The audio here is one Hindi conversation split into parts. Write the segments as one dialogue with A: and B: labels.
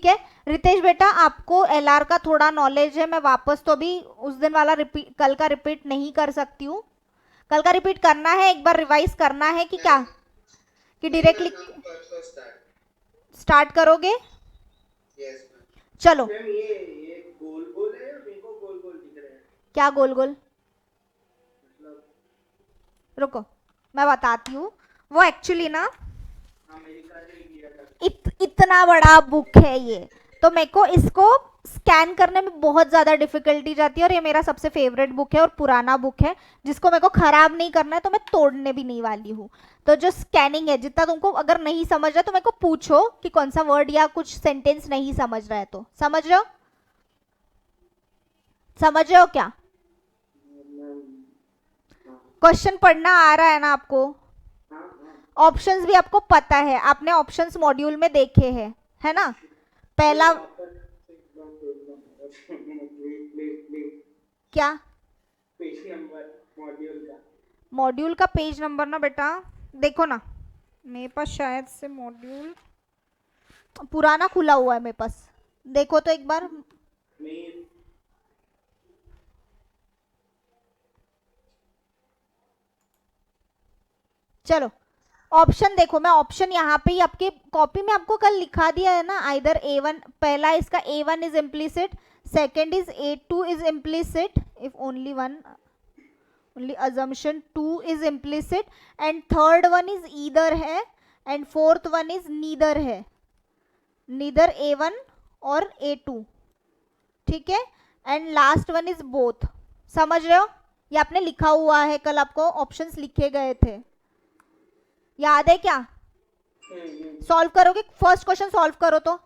A: ठीक है रितेश बेटा, आपको एलआर का थोड़ा नॉलेज है, मैं वापस तो भी उस दिन वाला कल का रिपीट नहीं कर सकती हूँ। कल का रिपीट करना है, एक बार रिवाइज करना है कि क्या, कि डायरेक्टली स्टार्ट करोगे?
B: यस
A: चलो
B: मैम। ये गोल गोल है या मेरे को गोल गोल दिख रहा है?
A: क्या गोल गोल?
B: मतलब
A: रुको मैं बताती हूँ। वो एक्चुअली ना
B: अमेरिका से लिया था।
A: इतना बड़ा बुक है ये, तो मेरे को इसको स्कैन करने में बहुत ज़्यादा डिफिकल्टी जाती है, और ये मेरा सबसे फेवरेट बुक है और पुराना बुक है जिसको मेरे को ख़राब नहीं करना है, तो मैं तोड़ने भी नहीं वाली हूँ। तो जो स्कैनिंग है, जितना तुमको अगर नहीं समझ रहा है तो मेरे को पूछो कि कौन सा वर्ड या कुछ सेंटेंस नहीं समझ रहा है, तो समझ रहे हो? समझ रहे हो क्या? क्वेश्चन पढ़ना आ रहा है ना आपको? ऑप्शंस भी आपको पता है, आपने ऑप्शंस मॉड्यूल में देखे हैं, है ना? पहला क्या?
B: पेज नंबर मॉड्यूल का।
A: मॉड्यूल का पेज नंबर ना बेटा, देखो ना, मेरे पास शायद से मॉड्यूल पुराना खुला हुआ है मेरे पास, देखो तो एक बार। चलो ऑप्शन देखो, मैं ऑप्शन यहाँ पे ही आपके कॉपी में आपको कल लिखा दिया है ना, आइदर A1, पहला इसका A1 is implicit, second is A2 is implicit if only one, only assumption 2 is implicit, and third one is either है, and fourth one is neither है, neither A1 और A2, ठीक है, and last one is both। समझ रहे हो? ये आपने लिखा हुआ है, कल आपको ऑप्शंस लिखे गए थे, याद है क्या? सॉल्व करोगे? फर्स्ट क्वेश्चन सॉल्व करो तो।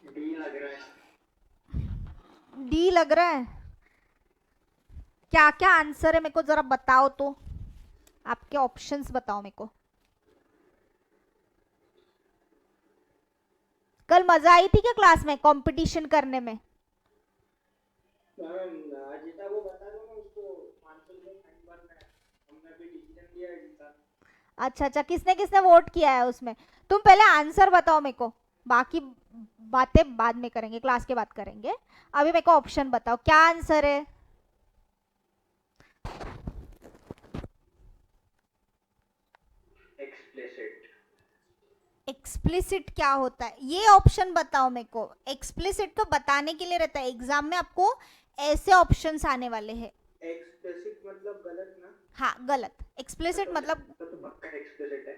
B: डी लग रहा है।
A: डी लग रहा है? क्या क्या आंसर है मेरे को जरा बताओ तो, आपके ऑप्शंस बताओ मेरे को। कल मजा आई थी क्या क्लास में कंपटीशन करने में?
B: जीता वो बता दो ना उसको, 500 में फाइन भरना है, हमने भी डिसीजन लिया है जीता।
A: अच्छा अच्छा, किसने किसने वोट किया है उसमें? तुम पहले आंसर बताओ मेरे को, बाकी बातें बाद में करेंगे, क्लास के बाद करेंगे। अभी मेरे को ऑप्शन बताओ, क्या आंसर है?
B: एक्सप्लिसिट।
A: एक्सप्लिसिट क्या होता है ये ऑप्शन बताओ मेरे को। एक्सप्लिसिट तो बताने के लिए रहता है, एग्जाम में आपको ऐसे ऑप्शंस आने वाले हैं।
B: एक्सप्लिसिट मतलब गलत ना?
A: हाँ गलत, एक्सप्लिसिट मतलब
B: तो पक्का एक्सप्लिसिट है।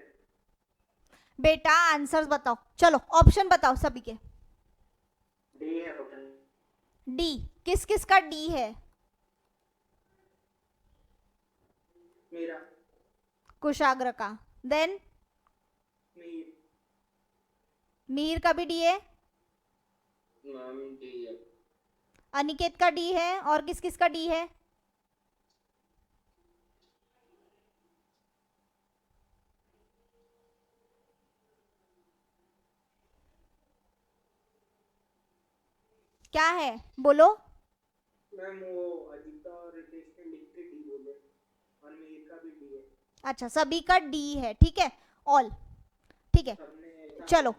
A: बेटा आंसर्स बताओ, चलो ऑप्शन बताओ सभी के।
B: डी है ऑप्शन।
A: डी, किस किस का डी है?
B: मेरा।
A: कुशाग्र का। देन
B: मीर।
A: मीर का भी डी है,
B: मैम डी है।
A: अनिकेत का डी है, और किस किस का डी है? क्या है बोलो?
B: मैम वो अजीता और रितेश ने लिख के डी बोले, और मीर का भी डी है।
A: अच्छा सभी का डी है, ठीक है, ऑल, ठीक है। चलो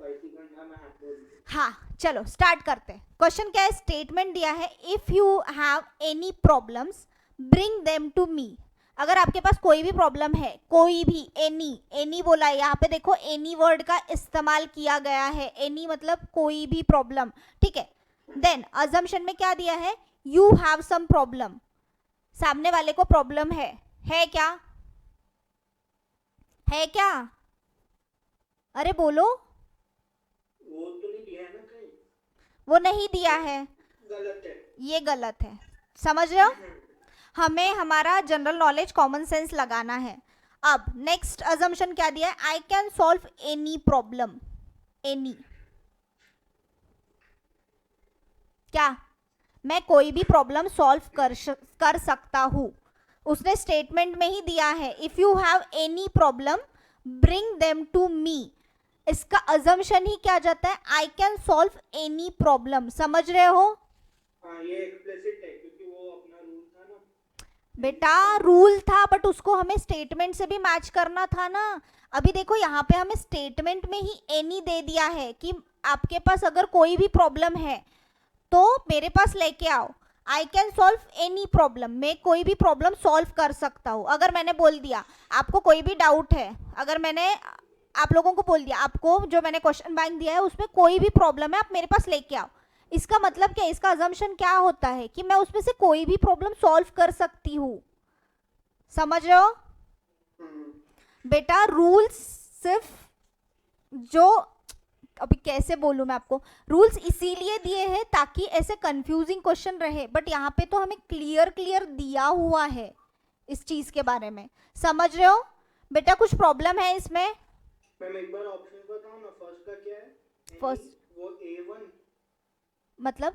A: हाँ चलो स्टार्ट करते हैं। क्वेश्चन क्या है? स्टेटमेंट दिया है, if you have any problems bring them to me. अगर आपके पास कोई भी प्रॉब्लम है, कोई भी, एनी, एनी बोला है यहाँ पे, देखो एनी वर्ड का इस्तेमाल किया गया है, एनी मतलब कोई भी प्रॉब्लम, ठीक है। देन अजम्पशन में क्या दिया है? यू हैव सम प्रॉब्लम, सामने वाले को प्रॉब्लम है क्या? है क्या? अरे बोलो।
B: वो तो नहीं दिया है ना कहीं?
A: वो नहीं दिया है,
B: गलत है।
A: ये गलत है, समझ रहे हो? हमें हमारा जनरल नॉलेज, कॉमन सेंस लगाना है। अब नेक्स्ट अजम्पशन क्या दिया है? I can solve any problem. Any क्या? मैं कोई भी प्रॉब्लम सॉल्व कर सकता हूं। उसने स्टेटमेंट में ही दिया है, if you have any problem bring them to me. इसका अजम्पशन ही क्या जाता है, I can solve any problem, समझ रहे हो
B: हाँ ये एक्सप्लिसिट है क्योंकि वो अपना रूल था ना।
A: बेटा? रूल था बट उसको हमें स्टेटमेंट से भी मैच करना था ना। अभी देखो यहाँ पे हमें स्टेटमेंट में ही एनी दे दिया है कि आपके पास अगर कोई भी प्रॉब्लम है तो मेरे पास लेके आओ, आई कैन सॉल्व एनी प्रॉब्लम, मैं कोई भी प्रॉब्लम सॉल्व कर सकता हूँ। अगर मैंने बोल दिया आपको कोई भी डाउट है, अगर मैंने आप लोगों को बोल दिया आपको जो मैंने क्वेश्चन बैंक दिया है उसमें कोई भी प्रॉब्लम है आप मेरे पास लेके आओ, इसका मतलब क्या है, इसका अजम्पशन क्या होता है कि मैं उसमें से कोई भी प्रॉब्लम सॉल्व कर सकती हूँ। समझ रहे हो बेटा? रूल्स सिर्फ जो, अभी कैसे बोलूं मैं आपको, रूल्स इसीलिए दिए हैं ताकि ऐसे कंफ्यूजिंग क्वेश्चन रहे, बट यहाँ पे तो हमें क्लियर क्लियर दिया हुआ है इस चीज के बारे में। समझ रहे हो बेटा? कुछ प्रॉब्लम है इसमें?
B: मैम एक बार ऑप्शन बताओ ना, फर्स्ट का क्या है?
A: फर्स्ट
B: वो A1
A: मतलब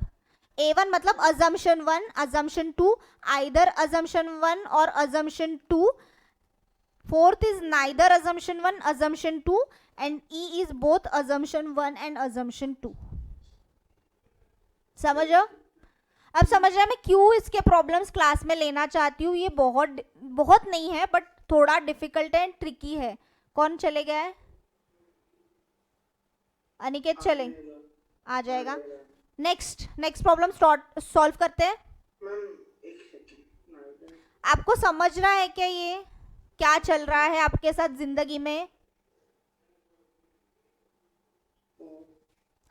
A: A1 मतलब assumption 1 assumption 2, either assumption 1 or assumption 2, fourth is neither assumption 1 assumption 2, and E is both assumption 1 and assumption 2। समझो? अब समझ रहे हैं मैं क्यों इसके प्रॉब्लम्स क्लास में लेना चाहती हूँ। ये बहुत बहुत नहीं है बट थोड़ा डिफिकल्ट एंड ट्रिकी है। कौन चले गया है? अनिकेत चले आ जाएगा। नेक्स्ट प्रॉब्लम सॉल्व करते हैं।
B: मैम एक सेकंड,
A: आपको समझ रहा है क्या ये क्या चल रहा है आपके साथ जिंदगी में?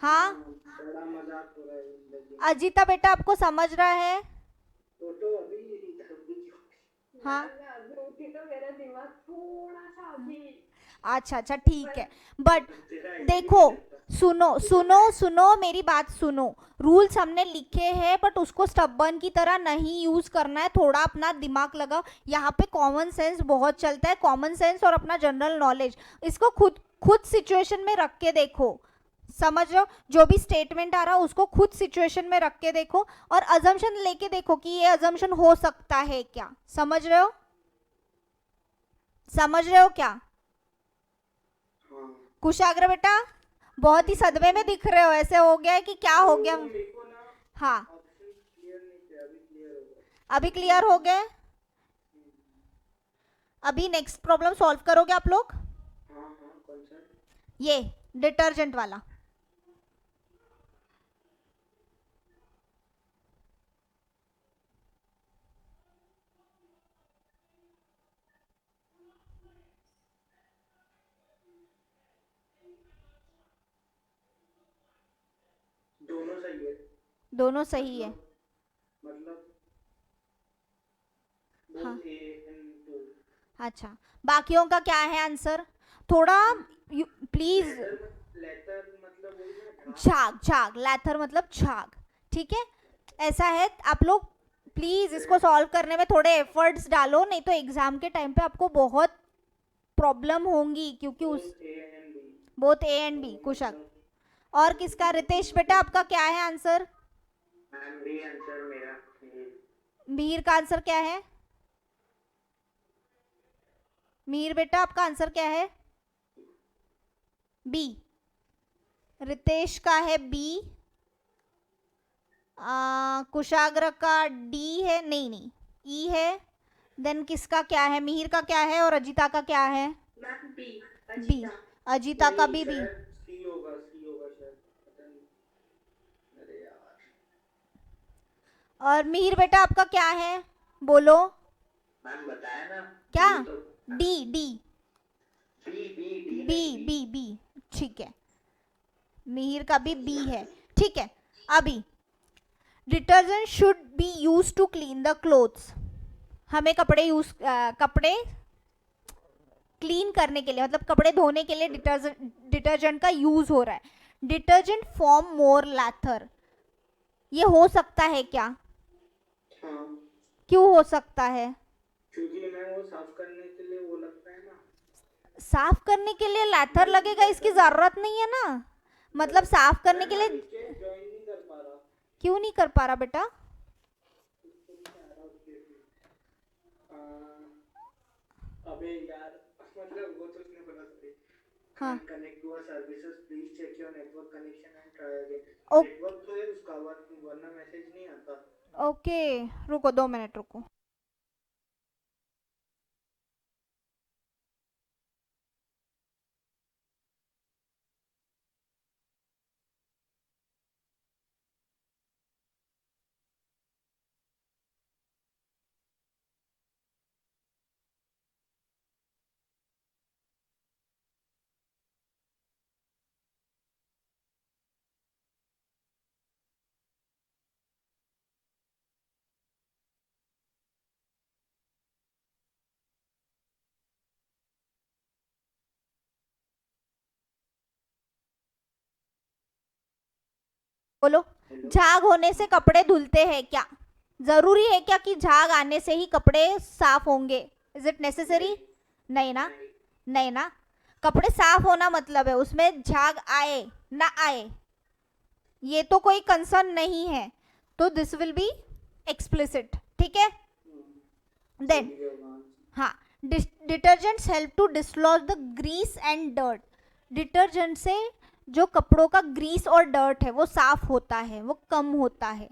A: हाँ
B: बड़ा मजाक हो रहा है जिंदगी।
A: अजीता बेटा आपको समझ रहा है?
B: तो अभी
A: हाँ
C: तो मेरा दिमाग थोड़ा सा अभी।
A: अच्छा ठीक है, बट देखो सुनो मेरी बात सुनो। रूल्स हमने लिखे हैं बट उसको स्टबर्न की तरह नहीं यूज करना है, थोड़ा अपना दिमाग लगाओ। यहाँ पे कॉमन सेंस बहुत चलता है, कॉमन सेंस और अपना जनरल नॉलेज, इसको खुद सिचुएशन में रख के देखो। समझ रहे हो? जो भी स्टेटमेंट आ रहा है उसको खुद सिचुएशन में रख के देखो और अजम्पशन लेके देखो कि ये अजम्पशन हो सकता है क्या। समझ रहे हो? समझ रहे हो क्या? कुशाग्र बेटा बहुत ही सदमे में दिख रहे हो, ऐसे हो गया है कि क्या हो गया? हाँ अभी क्लियर हो गए। अभी नेक्स्ट प्रॉब्लम सॉल्व करोगे आप लोग? ये डिटर्जेंट वाला। दोनों सही है।
B: मतलब
A: हाँ
B: A and 2।
A: अच्छा बाकियों का क्या है आंसर? थोड़ा प्लीज।
B: लेटर मतलब वही ना,
A: झाग लैथर मतलब झाग, ठीक है। ऐसा है आप लोग प्लीज इसको सॉल्व करने में थोड़े एफर्ट्स डालो, नहीं तो एग्जाम के टाइम पे आपको बहुत प्रॉब्लम होंगी क्योंकि उस बोथ ए एंड बी। कुशक और किसका? रितेश बेटा आपका क्या है आंसर?
B: मैम बी आंसर मेरा।
A: मिहिर का आंसर क्या है? मिहिर बेटा आपका आंसर क्या है? बी। रितेश का है बी, कुशाग्र का डी है, नहीं ई है। देन किसका क्या है? मिहिर का क्या है और अजिता का क्या है? बी। अजिता का भी बी।
B: सी होगा शायद, पता नहीं। अरे यार
A: और मिहिर बेटा आपका क्या है? बोलो।
B: मैम बताया ना
A: क्या?
B: तो
A: D D
B: B
A: B B B ठीक है, मिहिर का भी बी है, ठीक है। अभी detergent should be use to clean the clothes, हमें कपड़े क्लीन करने के लिए मतलब कपड़े धोने के लिए डिटर्जेंट का यूज हो रहा है। डिटर्जेंट फॉर्म मोर लैथर, ये हो सकता है क्या?
B: हाँ
A: क्यों हो सकता है?
B: क्योंकि मैं वो साफ करने के लिए वो लगता है ना।
A: साफ करने के लिए लैथर लगेगा, इसकी जरूरत नहीं है ना। मतलब साफ करने के लिए
B: ज्वाइन नहीं कर पा रहा।
A: क्यों नहीं कर पा रहा बेटा?
B: अबे यार मतलब वो तो उसने बोला सॉरी।
A: हाँ
B: and connect to our services. Please check your network connection and try again.
A: ओ,
B: नेटवर्क तो है उसका वरना मैसेज नहीं आता.
A: ओके रुको 2 मिनट रुको. बोलो, झाग होने से कपड़े धुलते हैं क्या? जरूरी है क्या कि झाग आने से ही कपड़े साफ होंगे? Is it necessary? नहीं ना, नहीं ना. कपड़े साफ होना मतलब है उसमें झाग आए ना आए ये तो कोई कंसर्न नहीं है, तो दिस विल बी एक्सप्लिसिट. ठीक है. देन हाँ, detergents help to dislodge the grease and dirt. Detergent से जो कपड़ों का ग्रीस और डर्ट है वो साफ होता है, वो कम होता है.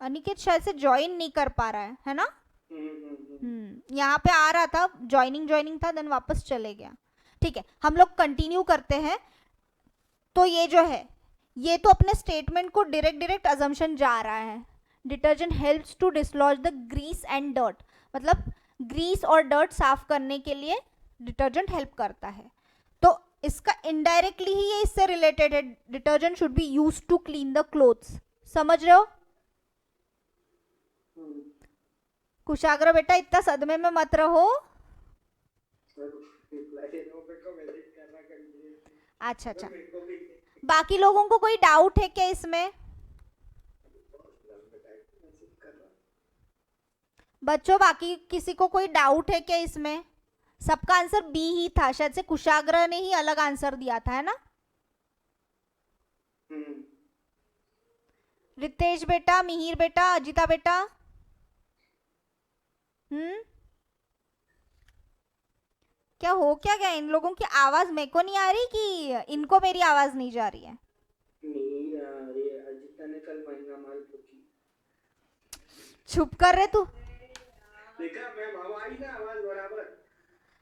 A: अनिकेत शायद से ज्वाइन नहीं कर पा रहा है ना? यहाँ पे आ रहा था, ज्वाइनिंग था, देन वापस चले गया. ठीक है, हम लोग कंटिन्यू करते हैं. तो ये जो है ये तो अपने स्टेटमेंट को डायरेक्ट अजम्पशन जा रहा है. Detergent helps to dislodge the grease and dirt, मतलब ग्रीस और डर्ट साफ करने के लिए डिटर्जेंट हेल्प करता है. तो इसका इनडायरेक्टली ही ये इससे रिलेटेड है. Detergent should be used to clean the clothes. समझ रहे हो? कुशाग्र बेटा इतना सदमे में मत रहो. अच्छा अच्छा, बाकी लोगों को कोई डाउट है क्या इसमें? बच्चों बाकी किसी को कोई डाउट है क्या इसमें? सबका आंसर बी ही था, शायद से कुशाग्र ने ही अलग आंसर दिया था, है ना? रितेश बेटा, मिहिर बेटा, अजिता बेटा. क्या हो क्या गया इन लोगों की? आवाज मेरे को नहीं आ रही कि इनको मेरी आवाज नहीं जा रही है?
B: नहीं ये अजिता ने कल महंगा माल पूछी.
A: चुप कर रहे तू.
B: देखा मैं भाव आई ना आवाज बराबर.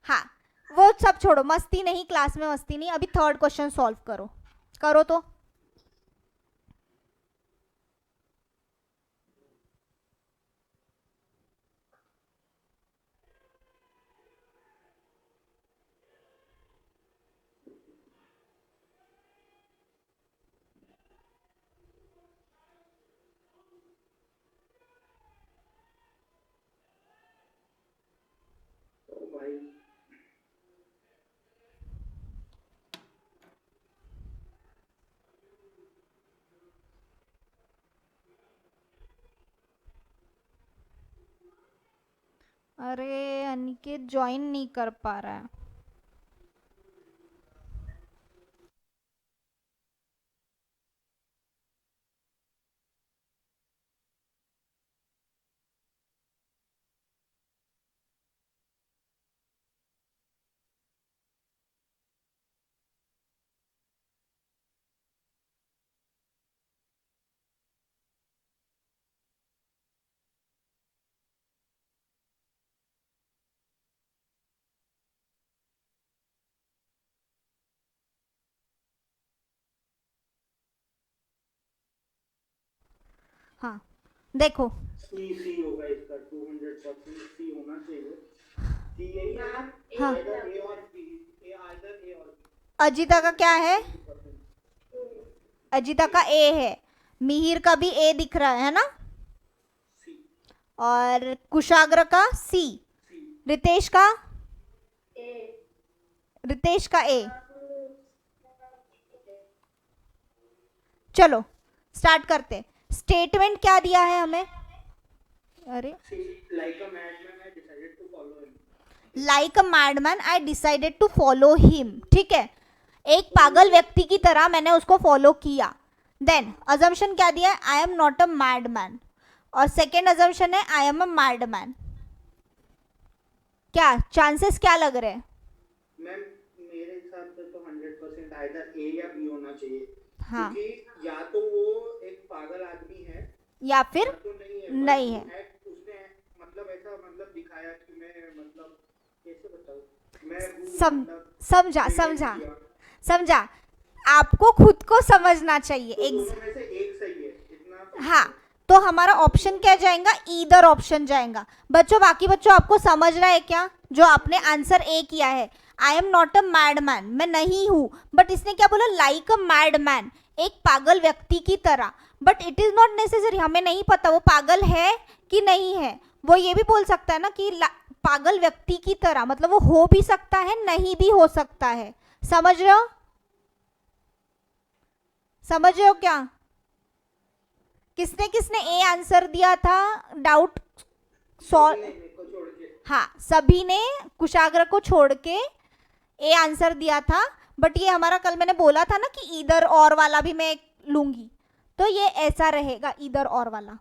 A: हाँ, वो सब छोड़ो, मस्ती नहीं, क्लास में मस्ती नहीं. अभी थर्ड क्वेश्चन सॉल्व करो तो.
B: भाई
A: अरे अनिकेत ज्वाइन नहीं कर पा रहा है. हाँ देखो,
B: सी होगा इसका 200% सी होना चाहिए. सी यही है.
A: हाँ.
B: आइदर ए और बी.
A: अजिता का क्या है? अजिता का ए है, मिहिर का भी ए दिख रहा है ना, और कुशाग्र का सी, रितेश का ए. चलो स्टार्ट करते. स्टेटमेंट क्या दिया है हमें? अरे like a madman I decided to follow him. ठीक है, एक पागल व्यक्ति की तरह मैंने उसको फॉलो किया. देन अजम्पशन क्या दिया है? I am not a madman. और सेकेंड अजम्पशन है आई एम अ मैडमैन. क्या चांसेस क्या लग रहे हैं?
B: मैम मेरे हिसाब से तो 100% आइदर ए या बी होना चाहिए,
A: हाँ,
B: क्योंकि या तो वो एक पागल आदमी है
A: या फिर
B: या तो नहीं है।
A: नहीं है।
B: उसने मतलब ऐसा मतलब दिखाया कि मैं मतलब कैसे बताऊं, मैं हूँ,
A: सम
B: मतलब
A: समझा
B: pretend
A: समझा
B: किया।
A: समझा। आपको खुद को समझना चाहिए।
B: तो दोनों में से एक सही है इतना तो।
A: हाँ, तो हमारा ऑप्शन क्या जाएगा? ईदर ऑप्शन जाएगा। बच्चों, बाकी बच्चों आपको समझ रहा है क्या जो आपने आंसर ए किया है? I am not a mad man, मैं नहीं हूं, बट इसने क्या बोला? लाइक अ मैड मैन, एक पागल व्यक्ति की तरह। But it is not necessary, हमें नहीं पता वो पागल है कि नहीं है। वो ये भी बोल सकता है ना कि पागल व्यक्ति की तरह, मतलब वो हो भी सकता है, नहीं भी हो सकता है। समझ रहे हो? समझ रहे हो क्या? किसने किसने ए आंसर दिया था? Doubt solve.
B: मेरे को छोड़ के।
A: हाँ, सभी ने कुशाग्र को छोड़ के ए आंसर दिया था। बट ये हमारा कल मैंने बोला था ना कि इधर और वाला भी मैं लूंगी, तो ये ऐसा रहेगा, इधर और वाला।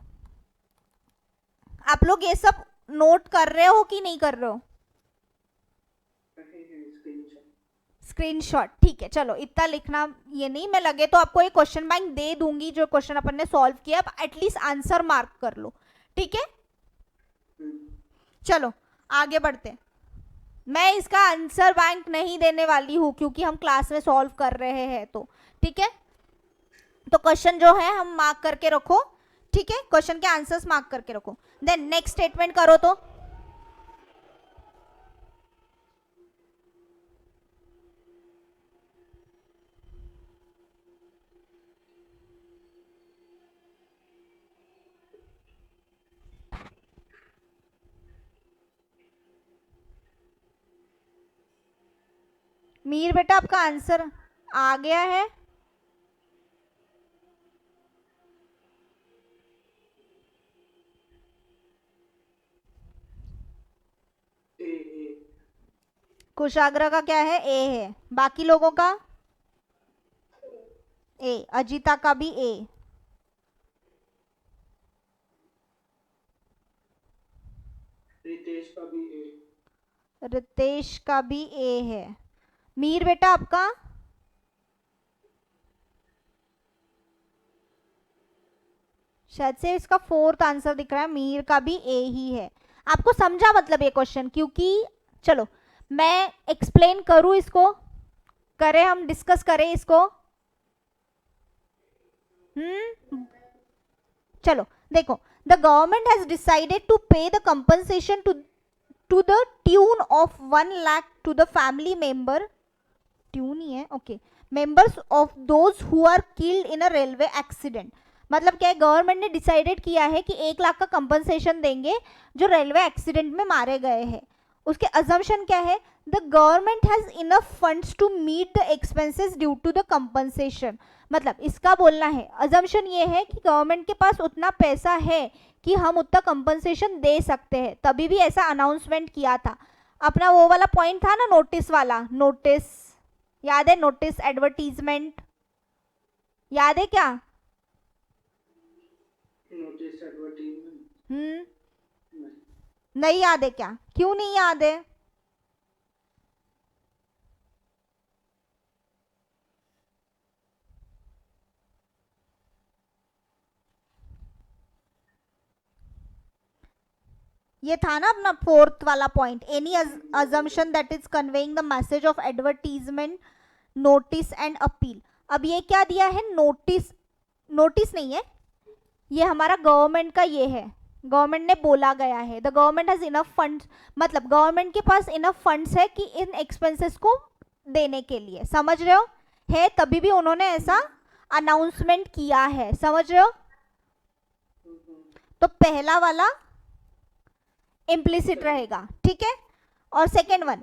A: आप लोग ये सब नोट कर रहे हो कि नहीं कर रहे हो? स्क्रीनशॉट, ठीक है। चलो, इतना लिखना ये नहीं, मैं लगे तो आपको एक क्वेश्चन बैंक दे दूंगी जो क्वेश्चन अपन ने सॉल्व किया, आप एटलीस्ट आंसर मार्क कर लो, ठीक है? चलो आगे बढ़ते हैं। मैं इसका आंसर बैंक नहीं देने वाली हूं क्योंकि हम क्लास में सॉल्व कर रहे हैं, तो ठीक है। तो क्वेश्चन जो है हम मार्क करके रखो, ठीक है? क्वेश्चन के आंसर्स मार्क करके रखो। देन नेक्स्ट स्टेटमेंट करो। तो मीर बेटा, आपका आंसर आ गया है? कुशाग्र का क्या है? ए है। बाकी लोगों का ए, अजिता का भी ए,
B: रितेश का भी ए,
A: रितेश का भी ए है। मीर बेटा आपका? शायद से इसका फोर्थ आंसर दिख रहा है, मीर का भी ए ही है। आपको समझा मतलब ये क्वेश्चन? क्योंकि चलो मैं एक्सप्लेन करूं इसको, करें हम डिस्कस करें इसको। चलो देखो, the government has decided to pay the compensation to the tune of 1 lakh to the family member, tune ही है, okay, members of those who are killed in a railway accident. मतलब क्या है? गवर्नमेंट ने डिसाइडेड किया है कि 1 लाख का कंपनसेशन देंगे जो रेलवे एक्सीडेंट में मारे गए हैं। उसके अजम्पशन क्या है? The government has enough funds to meet the expenses due to the compensation. मतलब इसका बोलना है, अजम्पशन ये है कि गवर्नमेंट के पास उतना पैसा है कि हम उतना कंपनसेशन दे सकते हैं, तभी भी ऐसा अनाउंसमेंट किया था। अपना वो वाला पॉइंट था ना, नोटिस वाला, नोटिस याद है? नोटिस एडवर्टीजमेंट याद है क्या?
B: नोटिस एडवर्टीजमेंट
A: नहीं याद है क्या? क्यों नहीं याद है? ये था ना अपना फोर्थ वाला point, any assumption that is conveying the message of advertisement, notice and appeal. अब ये क्या दिया है? नोटिस, नोटिस नहीं है ये, हमारा गवर्नमेंट का ये है, गवर्नमेंट ने बोला गया है। The government has enough funds, मतलब गवर्नमेंट के पास इनफ फंड्स है कि इन एक्सपेंसेस को देने के लिए, समझ रहे हो? है तभी भी उन्होंने ऐसा अनाउंसमेंट किया है, समझ रहे हो? तो पहला वाला इम्प्लिसिट रहेगा, ठीक है? और second one,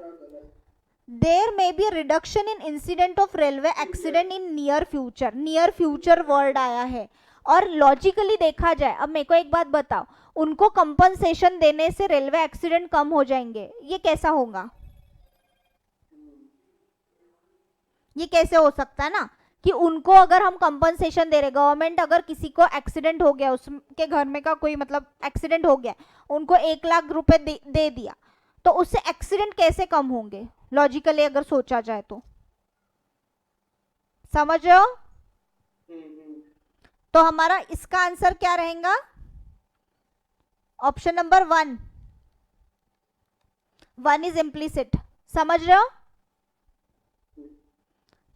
A: there may be reduction in incident of railway accident in near future. Near future word आया है, और लॉजिकली देखा जाए, अब मेरे को एक बात बताओ, उनको कंपनसेशन देने से रेलवे एक्सीडेंट कम हो जाएंगे, ये कैसा होगा? ये कैसे हो सकता है ना कि उनको अगर हम कंपनसेशन दे रहे, गवर्नमेंट अगर किसी को एक्सीडेंट हो गया, उसके घर में का कोई मतलब एक्सीडेंट हो गया, उनको 1 लाख रुपए दे दिया, तो उससे एक्सीडेंट कैसे कम होंगे लॉजिकली अगर सोचा जाए तो, समझ रहे हो? तो हमारा इसका आंसर क्या रहेगा? Option number 1 is implicit. समझ रहे हो?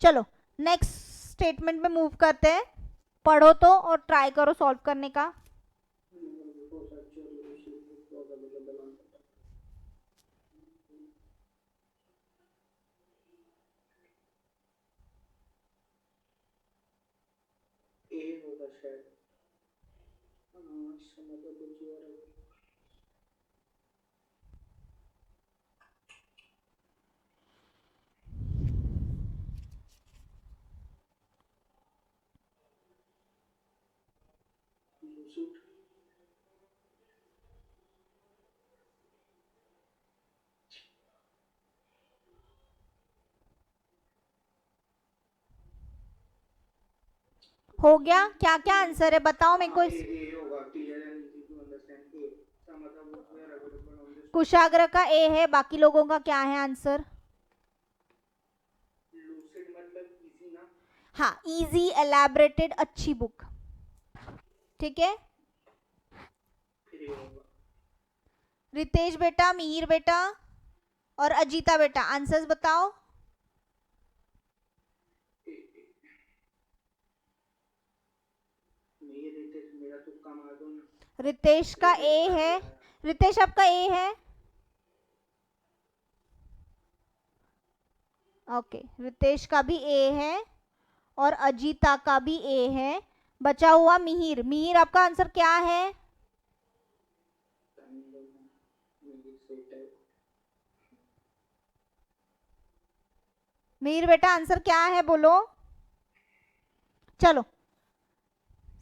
A: चलो नेक्स्ट स्टेटमेंट में मूव करते हैं। पढ़ो तो और ट्राई करो सॉल्व करने का।
B: ए होगा शायद। समझ लो कुछ और है। सूट
A: हो गया? क्या क्या आंसर है बताओ मेरे को।
B: ए होगा clear and easy to understand ए समझ लो कुछ और अवेलेबल ऑन दिस
A: कुशाग्र का ए है, बाकी लोगों का क्या है आंसर?
B: लूसिड मतलब इजी ना।
A: हाँ, इजी एलैबोरेटेड अच्छी बुक। ठीक है,
B: फिर ए होगा।
A: रितेश बेटा, मिहिर बेटा और अजीता बेटा आंसर्स बताओ।
B: मेरा तुक्का मार दो ना।
A: रितेश का ए है। रितेश आपका ए है? ओके, रितेश का भी ए है और अजीता का भी ए है। बचा हुआ मिहिर। मिहिर आपका आंसर क्या है? मिहिर बेटा आंसर क्या है बोलो। चलो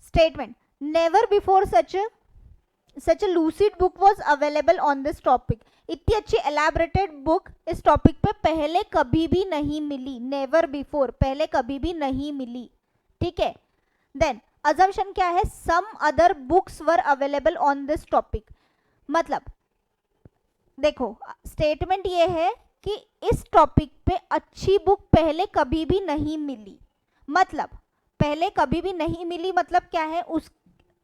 A: statement, never before such a lucid book was available on this topic. इतनी अच्छी एलैबोरेटेड बुक इस टॉपिक पे पहले कभी भी नहीं मिली। नेवर बिफोर, पहले कभी भी नहीं मिली। ठीक है, देन अजम्पशन क्या है? Some other books were available on this topic. मतलब देखो स्टेटमेंट ये है कि इस टॉपिक पे अच्छी बुक पहले कभी भी नहीं मिली। मतलब पहले कभी भी नहीं मिली मतलब क्या है?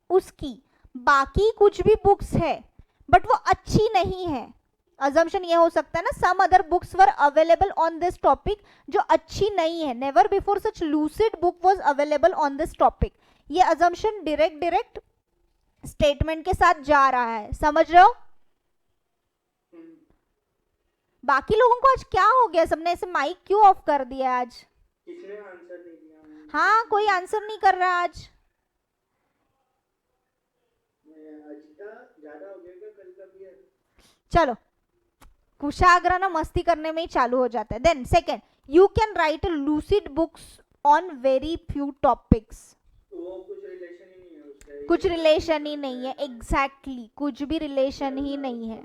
A: उसकी बाकी कुछ भी बुक्स है बट वो अच्छी नहीं है। अजम्पशन ये हो सकता है ना, some other books were available on this topic, जो अच्छी नहीं है। Never before such lucid book was available on this topic. ये अजम्पशन डायरेक्ट स्टेटमेंट के साथ जा रहा है। समझ रहे हो? बाकी लोगों को आज क्या हो गया? सबने ऐसे माइक क्यों ऑफ कर दिया आज?
B: किसने आंसर दे दिया?
A: हाँ, कोई आंसर नहीं कर रहा आज।
B: ज्यादा हो गया क्या कल का भी है?
A: चलो कुशाग्र ना मस्ती करने में ही चालू हो जाता है। Then second, you can write a lucid books on very few topics.
B: वो कुछ रिलेशन ही नहीं है उसका।
A: कुछ रिलेशन ही नहीं है। एग्जैक्टली कुछ भी रिलेशन ही नहीं है।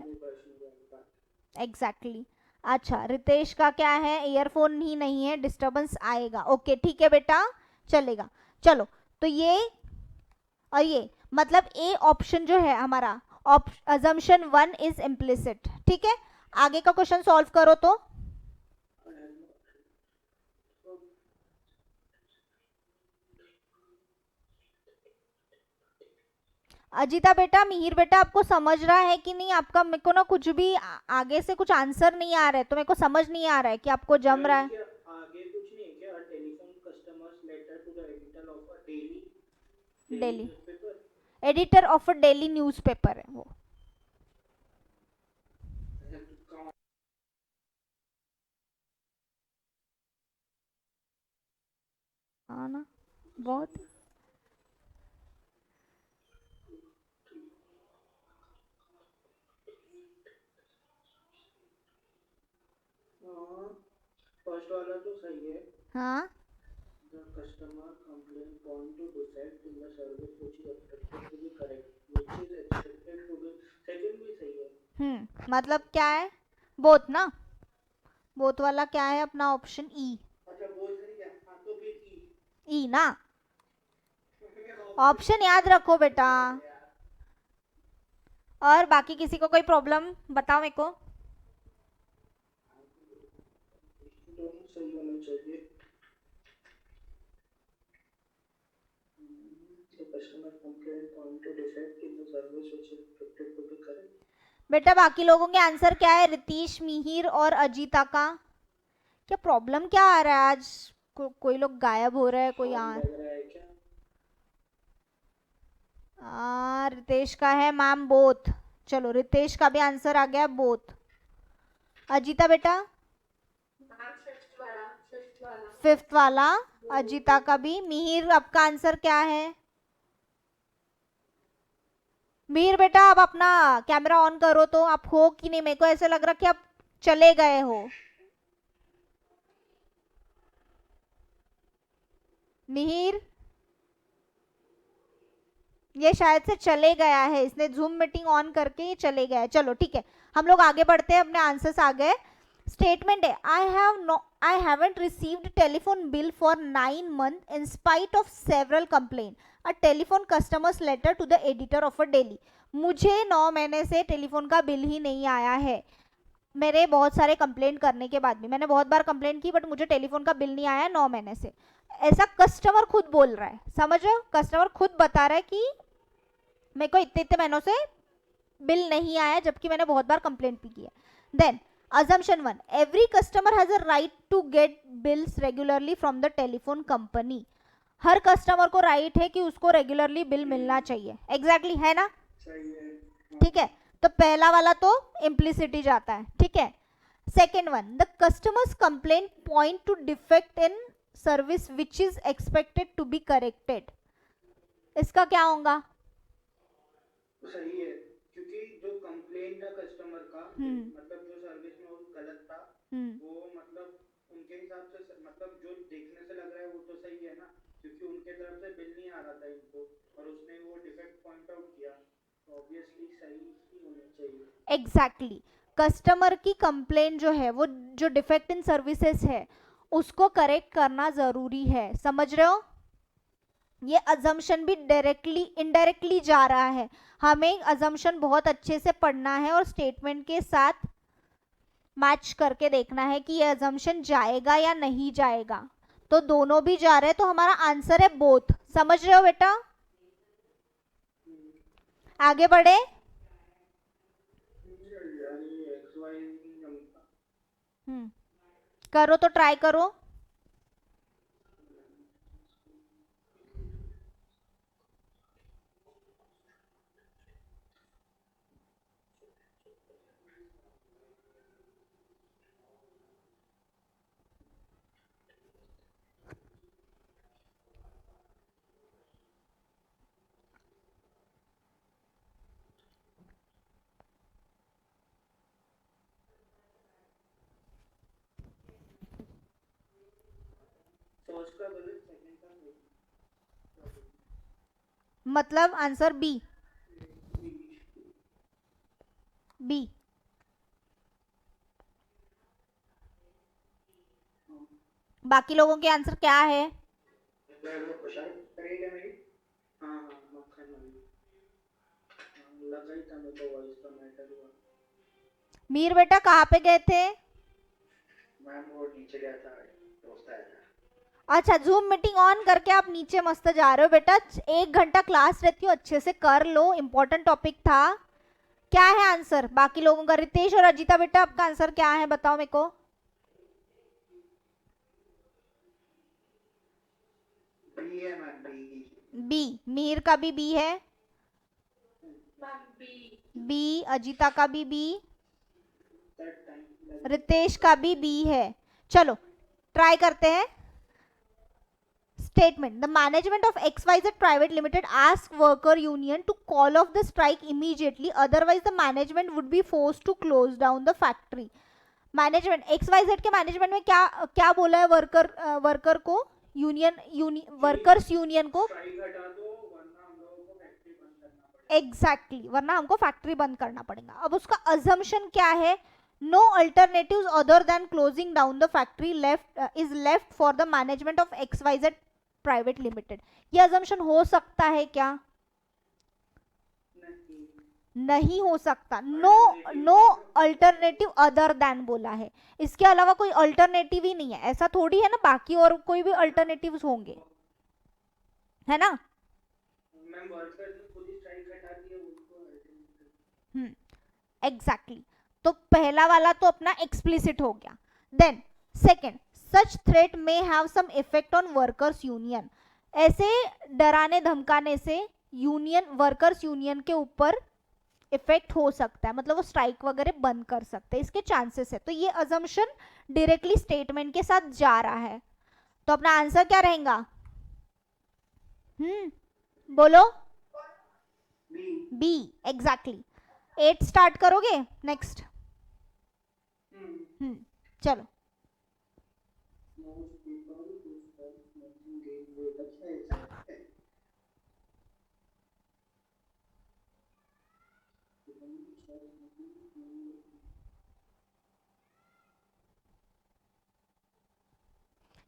A: एग्जैक्टली अच्छा, रितेश का क्या है? ईयरफोन ही नहीं है, डिस्टरबेंस आएगा। ओके ठीक है बेटा, चलेगा। चलो तो ये और ये मतलब ए ऑप्शन जो है हमारा, अजम्पशन 1 इज इम्प्लिसिट। ठीक है, आगे का क्वेश्चन सॉल्व करो तो। अजीता बेटा, मिहिर बेटा आपको समझ रहा है कि नहीं? आपका मेरे को ना कुछ भी आगे से कुछ आंसर नहीं आ रहा है, तो मेरे को समझ नहीं आ रहा है कि आपको जम रहा है।
B: आगे कुछ नहीं है क्या? Telephone customers letter to the editor of a
A: daily
B: newspaper.
A: Editor of a daily newspaper है वो। हाँ ना, बहुत
B: फर्स्ट वाला तो सही है।
A: हाँ,
B: The customer complaint want to defect in the service which is expected to be correct, which is expected to be second भी सही है।
A: मतलब क्या है? बोथ ना, बोथ वाला क्या है अपना? Option E.
B: अच्छा बोल सही क्या? हाँ तो फिर
A: ई ना, ऑप्शन याद रखो बेटा। और बाकी किसी को कोई प्रॉब्लम बताओ मेरे को।
B: सही होना चाहिए। The customer complaint point to defect in the service which is expected to be correct.
A: बेटा बाकी लोगों के आंसर क्या है? रितीश, मिहिर और अजीता का क्या प्रॉब्लम क्या आ रहा है आज? कोई लोग गायब हो रहे हैं, कोई
B: लग रहा है क्या?
A: रितेश का है मैम बोथ। चलो रितेश का भी आंसर आ गया बोथ। अजीता बेटा फिफ्थ वाला अजीता का भी। मिहिर आपका आंसर क्या है? मिहिर बेटा आप अपना कैमरा ऑन करो तो, आप हो कि नहीं? मेरे को ऐसे लग रहा कि आप चले गए हो। मिहिर ये शायद से चले गया है, इसने जूम मीटिंग ऑन करके ये चले गया है। चलो ठीक है, हम लोग आगे बढ़ते हैं, अपने आंसर्स आ गए। स्टेटमेंट है I haven't received telephone bill for 9 months in spite of several complaint a telephone customers letter to the editor of a daily. मुझे 9 महीने से टेलीफोन का बिल ही नहीं आया है। मेरे बहुत सारे कंप्लेंट करने के बाद भी, मैंने बहुत बार कंप्लेंट की बट मुझे टेलीफोन का बिल नहीं आया 9 महीने से। ऐसा कस्टमर खुद बोल रहा है, समझ रहे हो? कस्टमर खुद बता रहा है कि मेरे को इतने इतने महीनों से बिल नहीं आया, जबकि मैंने बहुत बार कंप्लेंट भी की है। Then assumption 1, every customer has a right to get bills regularly from the telephone company। Her customer को राइट है कि उसको रेगुलरली बिल मिलना चाहिए। एग्जैक्टली है ना?
B: सही है।
A: ठीक है, तो पहला वाला तो इम्प्लिसिटी जाता है। ठीक है, second one, the customers complaint point to defect in service which is expected to be corrected. इसका क्या होगा?
B: सही है, क्योंकि जो कंप्लेंट था कस्टमर का, मतलब जो सर्विस में वो गलत था, वो मतलब उनके हिसाब से, मतलब जो देखने से लग रहा है वो तो सही है ना, क्योंकि उनके तरफ से बिल नहीं आ रहा था इनको और उसने वो डिफेक्ट पॉइंट आउट किया, तो ऑब्वियसली सही ही होना चाहिए।
A: एग्जैक्टली, कस्टमर की कंप्लेंट जो है, वो जो डिफेक्ट इन सर्विसेज है उसको करेक्ट करना जरूरी है। समझ रहे हो? ये अजम्पशन भी डायरेक्टली इनडायरेक्टली जा रहा है। हमें अजम्पशन बहुत अच्छे से पढ़ना है और स्टेटमेंट के साथ मैच करके देखना है कि ये अजम्पशन जाएगा या नहीं जाएगा। तो दोनों भी जा रहे हैं, तो हमारा आंसर है बोथ। समझ रहे हो बेटा? आगे बढ़े। करो तो ट्राई करो। मतलब आंसर बी। बी बाकी लोगों के आंसर क्या है? मीर बेटा कहाँ पे गए थे?
B: मैम वो नीचे गया था, दोस्त आया था।
A: अच्छा, जूम मीटिंग ऑन करके आप नीचे मस्त जा रहे हो बेटा। 1 घंटा क्लास रहती हो, अच्छे से कर लो, इम्पोर्टेंट टॉपिक था। क्या है आंसर बाकी लोगों का? रितेश और अजीता बेटा आपका आंसर क्या है, बताओ मेरे को।
B: बी है मैम,
A: बी। मीर का भी बी है। बी। अजीता का भी बी। रितेश का भी बी है। चलो ट्राई करते हैं। Statement: The management of XYZ Private Limited asked worker union to call off the strike immediately, otherwise the management would be forced to close down the factory. Management XYZ के मैनेजमेंट में क्या क्या बोला है वर्कर को? वर्कर्स यूनियन को एग्जैक्टली, वरना हमको फैक्ट्री बंद करना पड़ेगा। अब उसका अजम्पशन क्या है? No alternatives other than closing down the factory is left for the management of XYZ private limited. ये अजम्पशन हो सकता है क्या? नहीं हो सकता, no no alternative other than बोला है, इसके अलावा कोई अल्टरनेटिव ही नहीं है, ऐसा थोड़ी है ना, बाकी और कोई भी अल्टरनेटिव्स होंगे, है ना।
B: मैम वर्कर ने खुद ही स्ट्राइक हटा दिया उनको।
A: एग्जैक्टली तो पहला वाला तो अपना एक्सप्लिसिट हो गया। Then second, such threat may have some effect on workers union, ऐसे डराने धमकाने से यूनियन, वर्कर्स यूनियन के ऊपर इफेक्ट हो सकता है, मतलब वो स्ट्राइक वगैरह बंद कर सकते हैं, इसके चांसेस है। तो ये अजम्पशन डायरेक्टली स्टेटमेंट के साथ जा रहा है, तो अपना आंसर क्या रहेगा? बोलो। B, exactly. 8 स्टार्ट करोगे नेक्स्ट? चलो।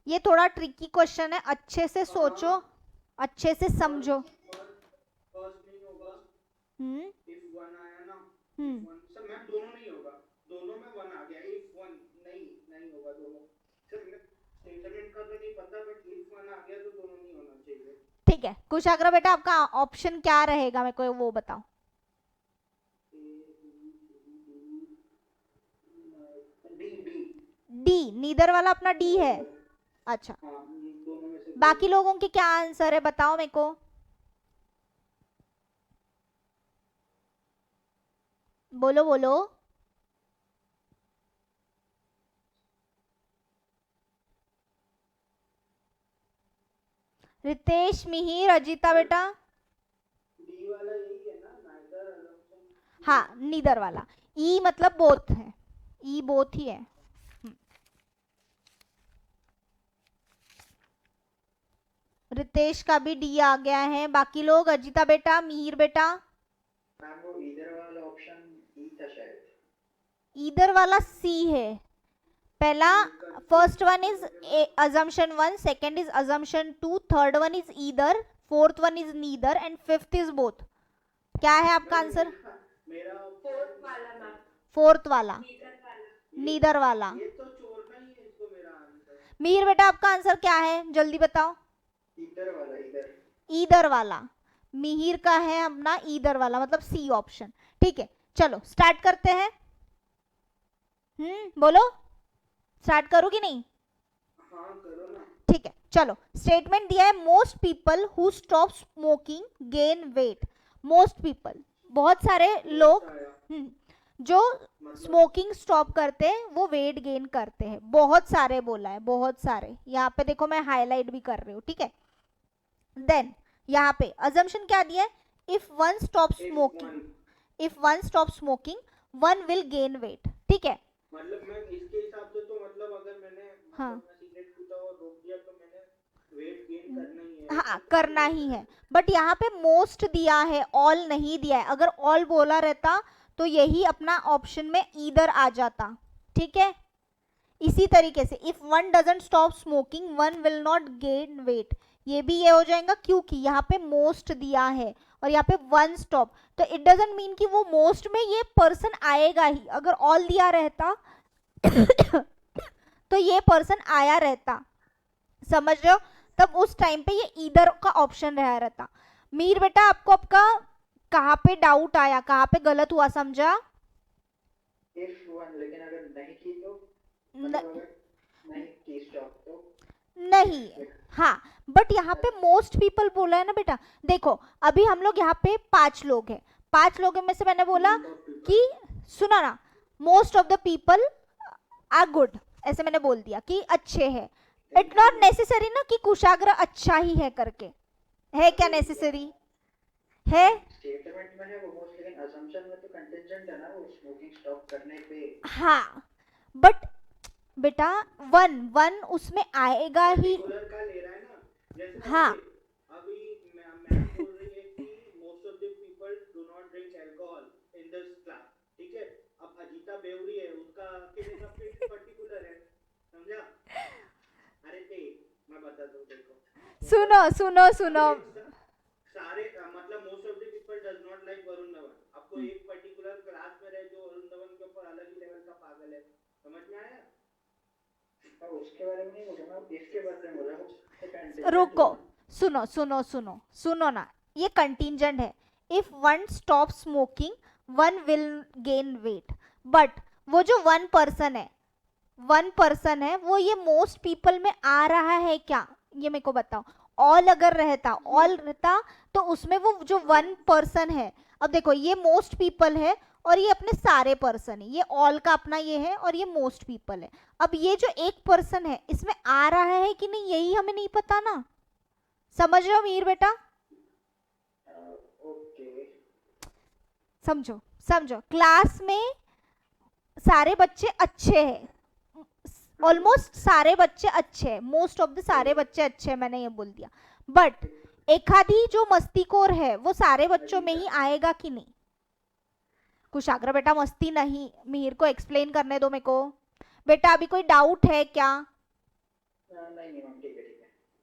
A: ये थोड़ा ट्रिकी क्वेश्चन है, अच्छे से सोचो, अच्छे से समझो।
B: फर्स्ट नहीं होगा, if 1 आया ना, सर मैम दोनों नहीं होगा, दोनों में 1 आ गया, if 1 नहीं होगा दोनों, सर स्टेटमेंट का तो नहीं पता, बट if 1 आ गया तो दोनों नहीं होना चाहिए।
A: ठीक है कुशाग्र बेटा, आपका ऑप्शन क्या रहेगा, मेरे को वो बताओ। डी, नीदर वाला अपना डी है। अच्छा, बाकी लोगों के क्या आंसर है बताओ मेरे को। बोलो बोलो। रितेश, मिहिर, अजीता बेटा।
B: डी वाला यही है ना, नाइदर अजम्पशन।
A: हाँ नीदर वाला, ई मतलब बोथ है, ई बोथ ही है। रितेश का भी डी आ गया है, बाकी लोग, अजीता बेटा, मिहिर बेटा।
B: मैम वो इधर वाला ऑप्शन ई था शायद।
A: ईदर वाला सी है, पहला first one is assumption 1, second is assumption 2, third one is either, fourth one is neither and fifth is both. क्या है आपका आंसर?
B: मेरा
C: फोर्थ वाला मैम,
A: फोर्थ वाला,
C: नीदर वाला।
A: नीदर वाला।
B: ये तो छोड़ना ही है इसको, मेरा आंसर
A: मीर बेटा आपका आंसर क्या है, जल्दी बताओ।
B: इधर वाला, इधर
A: ईदर वाला, मिहिर का है अपना ईदर वाला, मतलब सी ऑप्शन। ठीक है चलो स्टार्ट करते हैं। बोलो, स्टार्ट करो कि नहीं?
B: हाँ करो ना।
A: ठीक है चलो, स्टेटमेंट दिया है, most people who stop smoking gain weight. Most people, बहुत सारे लोग जो स्मोकिंग स्टॉप करते हैं वो वेट गेन करते हैं, बहुत सारे बोला है, बहुत सारे। यहाँ पे देखो मैं हाईलाइट भी कर रही हूँ, ठीक है। देन यहाँ पे अजम्पशन क्या दिया है, if one stop smoking, if one stop smoking one will gain weight. ठीक है,
B: मतलब मैं इसके हिसाब से तो मतलब अगर मैंने
A: हाँ
B: मैं सिगरेट पीता और रोक दिया तो मैंने वेट गेन करना ही है।
A: हाँ करना ही है, बट यहाँ पे मोस्ट दिया है, ऑल नहीं दिया है। अगर ऑल बोला रहता तो यही अपना ऑप्शन में ईदर आ जाता, ठीक है। इसी तरीके से if one doesn't stop smoking one will not gain weight, ये भी ये हो जाएगा, क्योंकि यहाँ पे मोस्ट दिया है और यहाँ पे वन स्टॉप, तो इट डजंट मीन कि वो मोस्ट में ये पर्सन आएगा ही। अगर ऑल दिया रहता तो ये पर्सन आया रहता, समझ रहे हो, तब उस टाइम पे ये ईदर का ऑप्शन रहा रहता। मीर बेटा आपको आपका कहाँ पे डाउट आया, कहाँ पे गलत हुआ समझा?
B: इफ वन, लेकिन अगर नहीं की तो मतलब अगर नहीं की स्टॉप तो
A: नहीं, हाँ बट यहाँ पे मोस्ट पीपल बोला है ना बेटा। देखो अभी हम लोग यहाँ पे 5 लोग हैं, 5 लोगों में से मैंने बोला कि सुना ना, most of the people are good, ऐसे मैंने बोल दिया कि अच्छे हैं। इट नॉट नेसेसरी ना कि कुशाग्र अच्छा ही है करके, है क्या नेसेसरी है?
B: स्टेटमेंट में है वो मोस्ट, लेकिन असम्पशन में तो कंटिजेंट है ना वो स्मोकिंग स्टॉप करने पे।
A: हाँ बट बेटा वन उसमें आएगा ही।
B: कलर का ले रहा है ना, जैसे
A: हाँ
B: अभी मैम बोल रही है कि most of the people do not drink alcohol in this class, ठीक है। अब अजीता बेवरी है, उसका अकेले का पर्टिकुलर है, समझा? अरे ते मैं बता दूं, देखो
A: सुनो सुनो सुनो,
B: सारे मतलब most of the people does not like Varun Dhawan. अब आपको एक पर्टिकुलर क्लास में रहे जो वरुण के ऊपर अलग ही लेवल का पागल है, समझ में आया? और उसके बारे में नहीं बोल रहा, इसके बारे में बोल रहा हूँ।
A: रुको, सुनो सुनो सुनो सुनो ना, ये कंटिंजेंट है. If one stop smoking one will gain weight. But वो जो 1% है वो ये मोस्ट पीपल में आ रहा है क्या, ये मेरे को बताओ. ऑल अगर रहता तो उसमें वो जो 1% है, अब देखो ये मोस्ट पीपल है और ये अपने सारे पर्सन है, ये ऑल का अपना ये है और ये मोस्ट पीपल है. अब ये जो 1% है इसमें आ रहा है कि नहीं यही हमें नहीं पता ना. समझ रहे हो मीर बेटा? समझो समझो, क्लास में सारे बच्चे अच्छे हैं, ऑलमोस्ट सारे बच्चे अच्छे हैं, मोस्ट ऑफ द सारे बच्चे अच्छे हैं, मैंने ये बोल दिया. बट एक आधी जो मस्तीखोर है वो सारे बच्चों में ही आएगा कि नहीं. कुशाग्र बेटा मस्ती नहीं, मीर को एक्सप्लेन करने दो मेरे को. बेटा अभी कोई डाउट है क्या?
B: नहीं,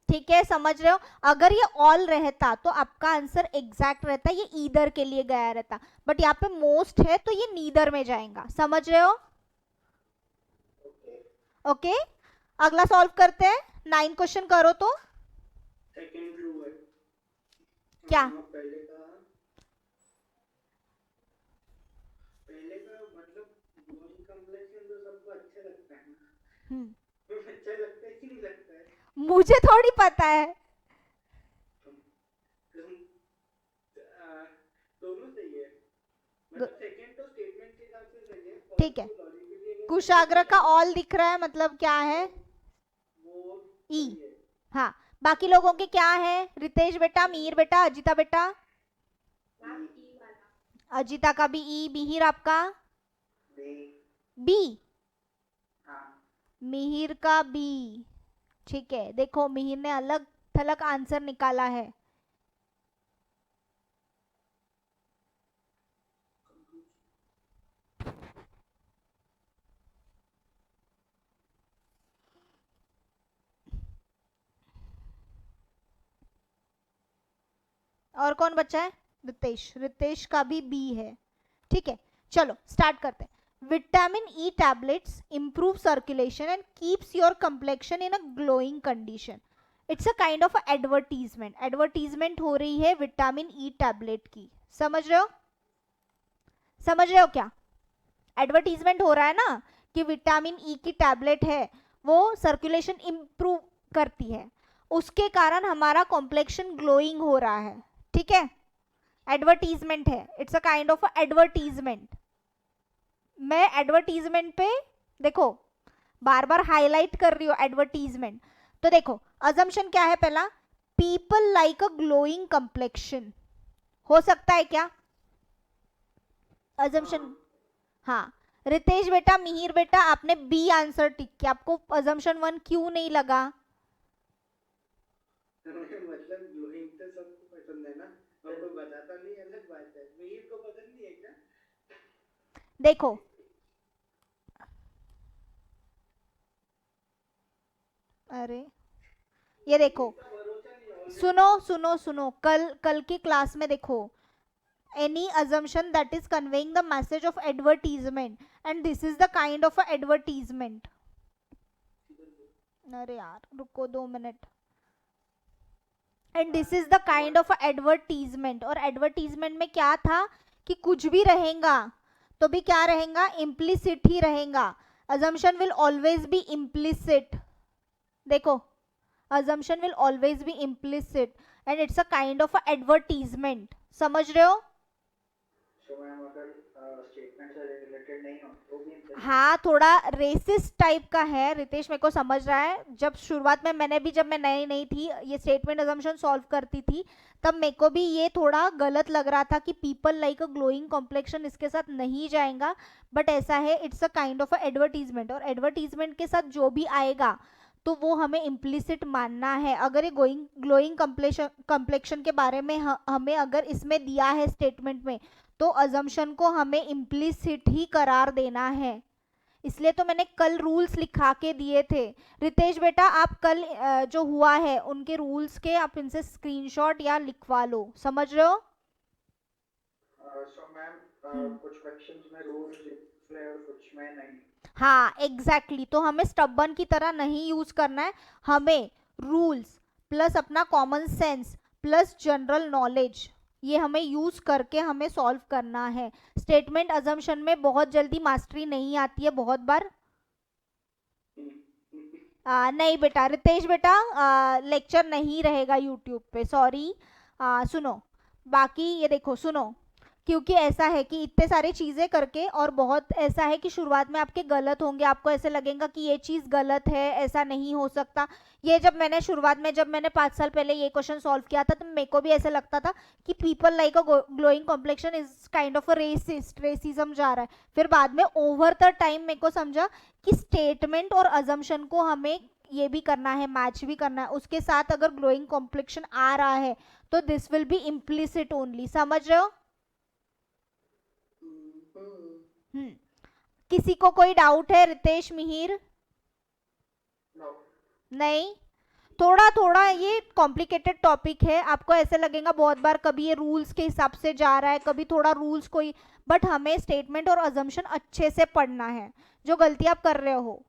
A: ठीक है, समझ रहे हो. अगर ये ऑल रहता तो आपका आंसर एग्जैक्ट रहता, ये ईदर के लिए गया रहता. बट यहाँ पे मोस्ट है तो ये नीदर में जाएगा. समझ रहे हो? ओके, अगला सॉल्व करते हैं. 9 क्वेश्चन करो तो.
B: सेकंड ट्रू है
A: क्या?
B: पहले का मतलब बॉडी कंप्लेक्शन तो सबको अच्छा लगता है ना. अच्छा लगता है कि नहीं लगता है?
A: मुझे थोड़ी पता है.
B: दोनों सही है, मतलब सेकंड तो स्टेटमेंट के हिसाब से सही है.
A: ठीक है, कुशाग्र का ऑल दिख रहा है, मतलब क्या है?
B: वो
A: ई. हाँ, बाकी लोगों के क्या है? रितेश बेटा, मीर बेटा, अजिता बेटा. अजिता का भी ई. मिहिर आपका बी. मिहिर का बी. ठीक है, देखो मिहिर ने अलग थलग आंसर निकाला है. और कौन बचा है? रितेश. रितेश का भी बी है. ठीक है, चलो स्टार्ट करते हैं. Vitamin E tablets improve circulation and keeps your complexion in a glowing condition. It's a kind of advertisement. Advertisement हो रही है विटामिन ई टैबलेट की. समझ रहे हो? समझ रहे हो क्या? एडवर्टीजमेंट हो रहा है ना कि विटामिन ई की टैबलेट है, वो सर्कुलेशन इंप्रूव करती है, उसके कारण हमारा कॉम्प्लेक्शन ग्लोइंग हो रहा है. ठीक है, एडवर्टीजमेंट है. It's a kind of advertisement. मैं एडवर्टीजमेंट पे देखो बार बार हाईलाइट कर रही हूँ एडवर्टीजमेंट. तो देखो अजम्पशन क्या है पहला? पीपल लाइक अ ग्लोइंग कंप्लेक्शन. हो सकता है क्या अजम्पशन? हाँ. रितेश बेटा, मिहिर बेटा, आपने बी आंसर टिक किया. आपको अजम्पशन 1 क्यों नहीं लगा?
B: मतलब ग्लोइंग तो सबको पसंद है ना, और कोई बताता नहीं, अलग बात है. मिहिर को पसंद नहीं है क्या?
A: देखो अरे ये देखो, सुनो सुनो सुनो, कल की क्लास में देखो, any assumption that is conveying the message of advertisement and this is the kind of a advertisement. अरे यार रुको 2 minute. And this is the kind of advertisement. और एडवर्टीजमेंट में क्या था कि कुछ भी रहेगा तो भी क्या रहेगा? इम्प्लिसिट ही रहेगा. assumption will always be implicit. देखो assumption will always be implicit and it's a kind of a advertisement. समझ रहे हो?
B: स्टेटमेंट से रिलेटेड नहीं हो तो भी
A: हाँ, थोड़ा रेसिस्ट टाइप का है. रितेश मेरे को समझ रहा है. जब शुरुआत में जब मैं नई थी ये स्टेटमेंट अजम्पशन सॉल्व करती थी, तब मेरे को भी ये थोड़ा गलत लग रहा था कि पीपल लाइक अ ग्लोइंग कॉम्प्लेक्शन इसके साथ नहीं जाएगा. बट ऐसा है, it's a kind of advertisement. और एडवर्टीजमेंट के साथ जो भी आएगा तो वो हमें इम्प्लिसिट मानना है. अगर ये ग्लोइंग कॉम्प्लेक्शन के बारे में हमें अगर इसमें दिया है स्टेटमेंट में, तो अजम्पशन को हमें इम्प्लिसिट ही करार देना है. इसलिए तो मैंने कल रूल्स लिखा के दिए थे. रितेश बेटा, आप कल जो हुआ है उनके रूल्स के आप इनसे स्क्रीनशॉट या लिखवा लो. समझ रहे हो?
B: सो मैम कुछ क्वेश्चंस में रूल्स है और कुछ में नहीं।
A: हाँ एग्जैक्टली तो हमें स्टबर्न की तरह नहीं यूज करना है, हमें रूल्स प्लस अपना common sense plus general knowledge ये हमें यूज करके हमें सॉल्व करना है। स्टेटमेंट अजम्पशन में बहुत जल्दी मास्टरी नहीं आती है, बहुत बार नहीं बेटा, रितेश बेटा लेक्चर नहीं रहेगा यूट्यूब पे, सॉरी। सुनो बाकी ये देखो सुनो, क्योंकि ऐसा है कि इतने सारी चीजें करके और बहुत ऐसा है कि शुरुआत में आपके गलत होंगे, आपको ऐसे लगेगा कि ये चीज गलत है, ऐसा नहीं हो सकता। ये जब मैंने शुरुआत में जब मैंने 5 साल पहले ये क्वेश्चन सॉल्व किया था तो मेरे को भी ऐसे लगता था कि people like a glowing complexion is kind of a resist, racism जा रहा है। फिर बाद में ओवर द टाइम मेरे को समझा कि स्टेटमेंट और अजम्पशन को हमें ये भी करना है, मैच भी करना है, उसके साथ अगर ग्लोइंग कॉम्प्लेक्शन आ रहा है तो this will B implicit only. समझ रहे हो? किसी को कोई डाउट है? रितेश, मिहिर? नहीं, थोड़ा थोड़ा ये कॉम्प्लिकेटेड टॉपिक है, आपको ऐसे लगेगा बहुत बार कभी ये रूल्स के हिसाब से जा रहा है, कभी थोड़ा रूल्स कोई, बट हमें स्टेटमेंट और अजम्पशन अच्छे से पढ़ना है। जो गलती आप कर रहे हो,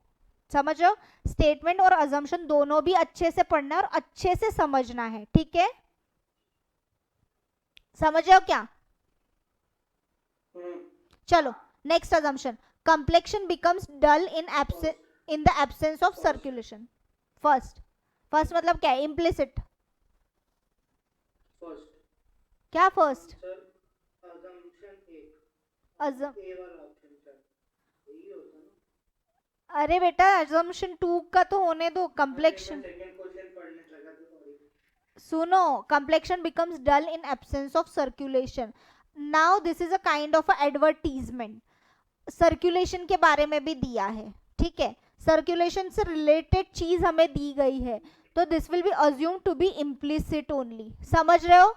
A: समझ रहे हो, स्टेटमेंट और अजम्पशन दोनों भी अच्छे से पढ़ना है और अच्छे से समझना है, ठीक है? समझ रहे हो क्या? चलो next assumption, complexion becomes dull in the absence of circulation. First मतलब क्या है? इम्प्लिसिट। क्या फर्स्ट? अरे बेटा assumption 2 का तो होने दो, complexion सुनो, complexion becomes dull in absence of circulation. Now this is a kind of a advertisement. Circulation के बारे में भी दिया है, ठीक है, सर्कुलेशन से रिलेटेड चीज हमें दी गई है, तो this will be assume to be implicit only. समझ रहे हो?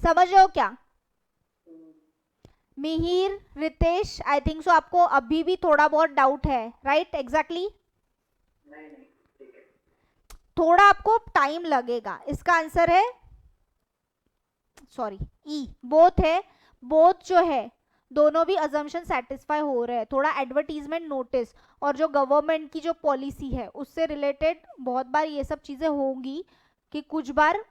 A: समझ रहे हो क्या? Mihir, Ritesh, I think so आपको अभी भी थोड़ा बहुत डाउट है, राइट? एग्जैक्टली थोड़ा आपको टाइम लगेगा। इसका आंसर है सॉरी ई, बोथ है। बोथ जो है दोनों भी अजम्पशन सेटिस्फाई हो रहे हैं। थोड़ा एडवर्टीजमेंट नोटिस और जो गवर्नमेंट की जो पॉलिसी है उससे रिलेटेड बहुत बार ये सब चीजें होंगी कि कुछ बार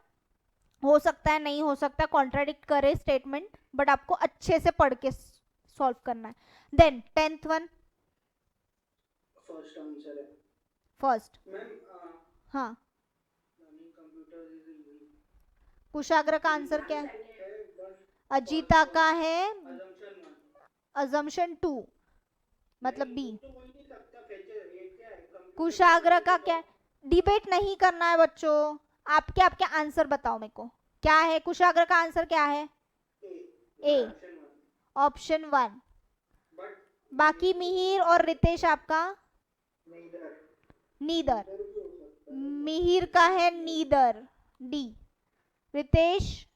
A: हो सकता है, नहीं हो सकता, कॉन्ट्राडिक्ट करे स्टेटमेंट, बट आपको अच्छे से पढ़ के सॉल्व करना है। Then 10th one,
B: first answer है
A: फर्स्ट।
B: मैम।
A: हाँ,
B: कंप्यूटर
A: कुशाग्र का आंसर क्या है? अजीता का है अजम्पशन 2 मतलब बी। कुशाग्र का क्या है? डिबेट नहीं करना है बच्चों, आपके आपके आंसर बताओ मेरे को, क्या है कुशाग्र का आंसर? क्या है? ए, ऑप्शन 1। बाकी मिहिर और रितेश आपका? नीदर। मिहिर का है नीदर, डी। रितेश?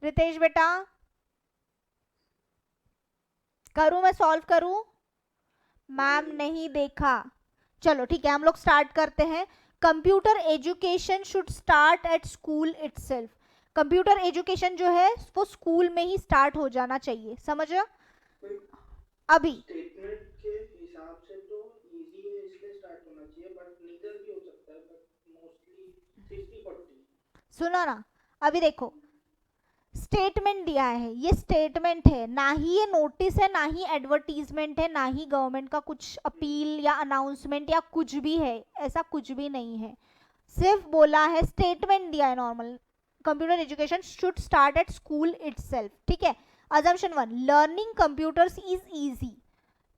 A: रितेश बेटा करूं मैं सॉल्व करूं? मैम नहीं देखा। चलो ठीक है, हम लोग स्टार्ट करते हैं। Computer education should start at school itself. Computer education जो है वो स्कूल में ही स्टार्ट हो जाना चाहिए, समझ रहे हो? अभी
B: स्टेटमेंट के हिसाब से तो इजी है, इसलिए स्टार्ट होना चाहिए, बट नीदर भी हो सकता है, बट मोस्टली 60-40।
A: सुनो ना, अभी देखो स्टेटमेंट दिया है, ये स्टेटमेंट है, ना ही ये नोटिस है, ना ही एडवर्टीजमेंट है, ना ही गवर्नमेंट का कुछ अपील या अनाउंसमेंट या कुछ भी है, ऐसा कुछ भी नहीं है। सिर्फ बोला है, स्टेटमेंट दिया है normal, computer education should start at school itself, ठीक है। Assumption 1, learning computers is easy.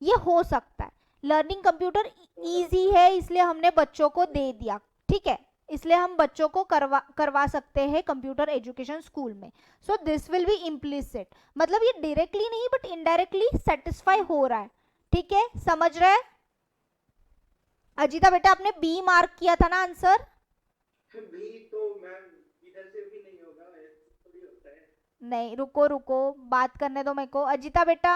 A: ये हो सकता है, लर्निंग कंप्यूटर इजी है इसलिए हमने बच्चों को दे दिया, ठीक है, इसलिए हम बच्चों को करवा सकते हैं कंप्यूटर एजुकेशन स्कूल में। So this will B implicit, मतलब ये डायरेक्टली नहीं बट इनडायरेक्टली सेटिस्फाई हो रहा है, ठीक है, समझ रहे हैं? अजीता बेटा आपने बी मार्क किया था ना आंसर?
B: बी तो मैम इधर से भी नहीं होगा, ऐसे भी होता है।
A: नहीं, रुको रुको, बात करने दो मेरे को। अजीता बेटा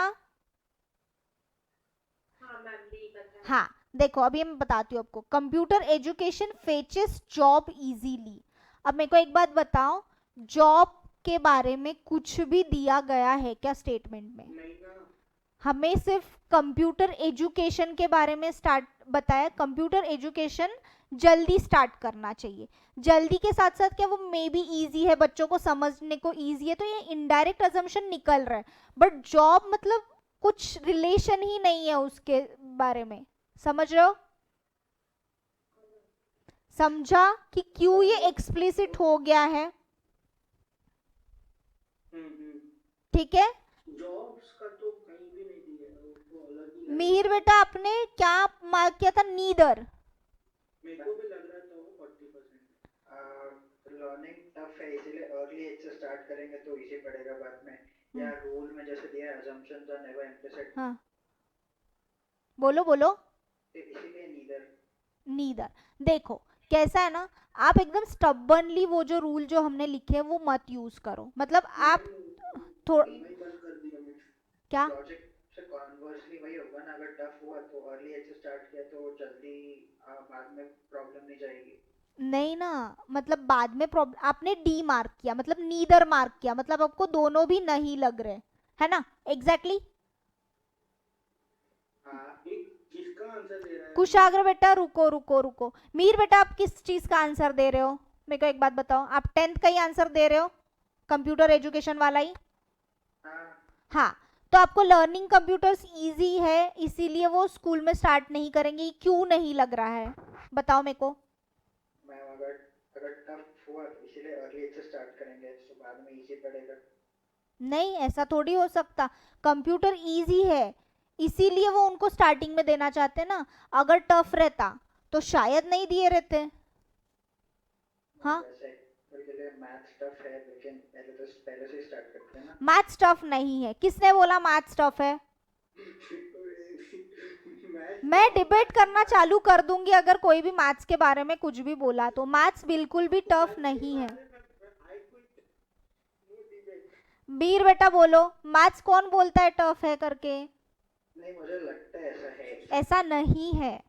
A: हाँ देखो, अभी मैं बताती हूँ आपको, कंप्यूटर एजुकेशन फेचेस जॉब इजीली। अब मेरे को एक बात बताओ, जॉब के बारे में कुछ भी दिया गया है क्या स्टेटमेंट में?
B: नहीं ना,
A: हमें सिर्फ कंप्यूटर एजुकेशन के बारे में स्टार्ट बताया। कंप्यूटर एजुकेशन जल्दी स्टार्ट करना चाहिए। जल्दी के साथ साथ क्या वो मे बी ईजी है, बच्चों को समझने को ईजी है, तो ये इनडायरेक्ट अजम्पशन निकल रहा है। बट जॉब मतलब कुछ रिलेशन ही नहीं है उसके बारे में। समझ रहे हो? समझा कि क्यों ये एक्सप्लिसिट हो गया है? ठीक है।
B: जॉब्स का तो कहीं भी नहीं दिया है, वो अलग ही है।
A: मिहिर बेटा आपने क्या मार्क किया था? नीदर।
B: मेरे को भी लग रहा था वो 40%।
D: लर्निंग टफ है, इसीलिए अर्ली एज से स्टार्ट करेंगे तो इजी पड़ेगा बाद में। या रूल में जैसे दिया है assumptions are never implicit,
A: हाँ बोलो बोलो।
D: इसीलिए नीदर।
A: नीदर। देखो कैसा है ना, आप एकदम स्टबर्नली वो जो रूल जो हमने लिखे हैं वो मत यूज करो। मतलब आप थोड़ा
B: नहीं बंद कर दिया मैंने।
A: क्या
D: लॉजिक से कॉन्वर्सली वही होगा ना, अगर टफ हुआ तो अर्ली एज से स्टार्ट किया तो जल्दी बाद में प्रॉब्लम नहीं जाएगी।
A: नहीं ना, मतलब बाद में प्रॉब्लम। आपने डी मार्क किया मतलब नीदर मार्क किया, मतलब आपको दोनों भी नहीं लग रहे है ना? एग्जैक्टली
B: हाँ, किसका आंसर दे रहा है?
A: कुशाग्र बेटा रुको रुको रुको। मीर बेटा आप किस चीज का आंसर दे रहे हो? मेरे को एक बात बताओ, आप 10th का ही आंसर दे रहे हो? कंप्यूटर एजुकेशन वाला ही? हाँ, तो आपको लर्निंग कंप्यूटर्स इजी है इसीलिए वो स्कूल में स्टार्ट नहीं करेंगे, क्यों नहीं लग रहा है बताओ मेरे को?
D: मैम अगर टफ हुआ तो इसीलिए अर्ली एज से स्टार्ट करेंगे तो बाद में इजी पड़ेगा।
A: नहीं, ऐसा थोड़ी हो सकता। कंप्यूटर इजी है इसीलिए वो उनको स्टार्टिंग में देना चाहते हैं ना। अगर टफ रहता तो शायद नहीं दिए रहते। हाँ,
D: मैथ्स टफ है लेकिन पहले से स्टार्ट करते हैं ना।
A: मैथ्स टफ नहीं है। किसने बोला मैथ्स टफ है? मैं डिबेट करना चालू कर दूंगी अगर कोई भी मैथ्स के बारे में कुछ भी बोला तो। मैथ्स बिल्कुल भी टफ नहीं है। बीर बेटा बोलो, मैथ्स कौन बोलता है टफ है करके?
D: नहीं, मुझे लगता है ऐसा है।
A: ऐसा नहीं है।